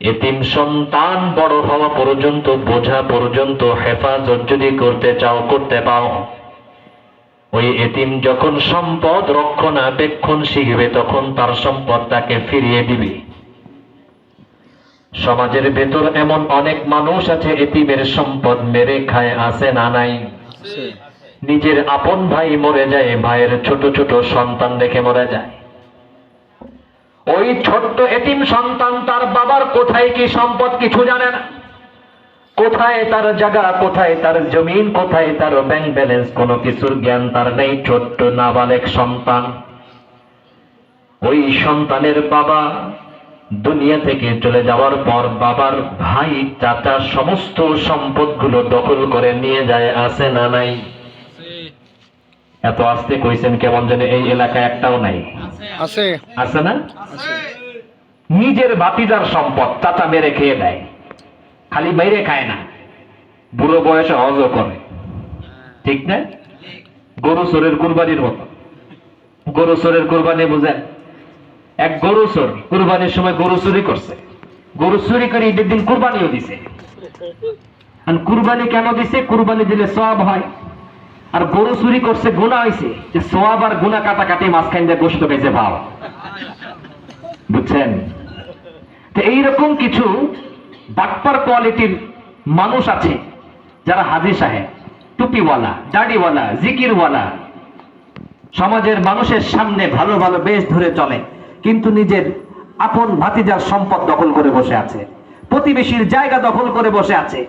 এতিম সন্তান বড় হওয়া পর্যন্ত, বোঝা পর্যন্ত হেফাজত যদি করতে চাও, করতে পাও, ওই এতিম যখন সম্পদ রক্ষণাবেক্ষণ শিখবে তখন তার সম্পদ তাকে ফিরিয়ে দিবে। সমাজের ভেতর এমন অনেক মানুষ আছে এতিমের সম্পদ মেরে খায়, আছে না নাই? নিজের আপন ভাই মরে যায়, ভাইয়ের ছোট ছোট সন্তান রেখে মরে যায়। ওই ছোট্ট এতিম সন্তান তার বাবার কোথায় কি সম্পদ কিছু জানে না, কোথায় তার জায়গা, কোথায় তার জমিন, কোথায় তার ব্যাংক ব্যালেন্স, কোনো কিছুর জ্ঞান তার নেই। ছোট্ট নাবালেক সন্তান। ওই সন্তানের বাবা দুনিয়া থেকে চলে যাওয়ার পর বাবার ভাই চাচা সমস্ত সম্পদগুলো দখল করে নিয়ে যায়, আছে না নাই? এত আস্তে কইছেন কেমন যেন এই এলাকায় একটাও নাই। আছে, আছে না? নিজের ভাতিজার সম্পদ চাচা মেরে খেয়ে দেয়। খালি মেরে খায় না, বুড়ো বয়সে হজও করে। ঠিক না? গরু চোরের কুরবানির মতো। গরু চোরের কুরবানি বুঝেন? এক গরু চোর কুরবানির সময় গরু চুরি করছে, গরু চুরি করে ঈদের দিন কুরবানিও দিছে। কুরবানি কেন দিছে? কুরবানি দিলে সওয়াব হয়। আর গরু চুরি করছে, গুনাহ হইছে, যে সওয়াব আর গুনাহ কাটাকাটি মাঝখান দিয়ে গোশত খাইছে ভাও। বুঝছেন? তো এইরকম কিছু বাটপার কোয়ালিটির মানুষ আছে যারা হাজী সাহেব, টুপিওয়ালা, দাড়িওয়ালা, জিকিরওয়ালা, সমাজের মানুষের সামনে ভালো ভালো বেশ ধরে চলে, কিন্তু নিজের আপন ভাতিজার সম্পদ দখল করে বসে আছে, প্রতিবেশীর জায়গা দখল করে বসে আছে,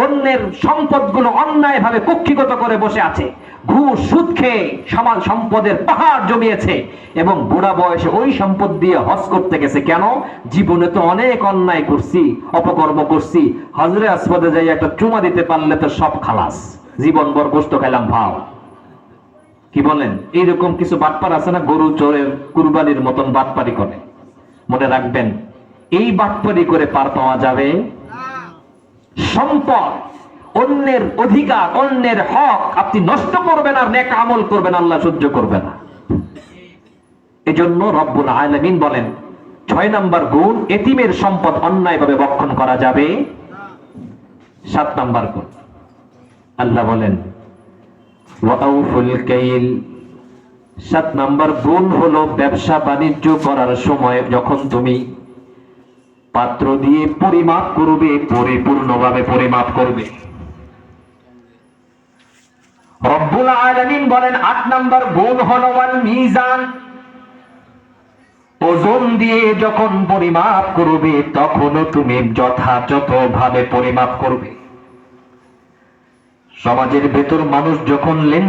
অন্যের সম্পদগুলো অন্যায়ভাবে কক্ষিগত করে বসে আছে, ঘুষ সুদ খেয়ে সমাজ সম্পদের পাহাড় জমিয়েছে এবং বুড়া বয়সে ওই সম্পদ দিয়ে হজ করতে গেছে। কেন? জীবনে তো অনেক অন্যায় করছি, অপকর্ম করছি, হজরে আসওয়াদে যাই একটা চুমা দিতে পারলে তো সব খালাস, জীবনভর গোশত খাইলাম ভাও। কি বলেন? এইরকম কিছু বাটপার আছে না, গরু চোরের কুরবানির মতন বাটপারি করে। মনে রাখবেন, এই বাটপারি করে পার পাওয়া যাবে? সম্পদ, অন্যের অধিকার, অন্যের হক আপনি নষ্ট করবেন আর নেক আমল করবেন, আল্লাহ সহ্য করবে না। এজন্য রব্বুল আলামিন বলেন 6 নাম্বার গুণ, এতিমের সম্পদ অন্যায়ভাবে ভক্ষণ করা যাবে। 7 নাম্বার গুণ আল্লাহ বলেন ওয়াউফুল কাইল। 7 নাম্বার গুণ হলো ব্যবসা বাণিজ্য করার সময় যখন তুমি পাত্র দিয়ে পরিমাপ করবে, পরিপূর্ণভাবে পরিমাপ করবে। রব্বুল আলামিন বলেন 8 নাম্বার গুণ হলো ওয়াল মিজান। ওজন দিয়ে যখন পরিমাপ করবে তখনও তুমি যথাযথভাবে পরিমাপ করবে। সমাজের ভেতর মানুষ যখন লেনদেন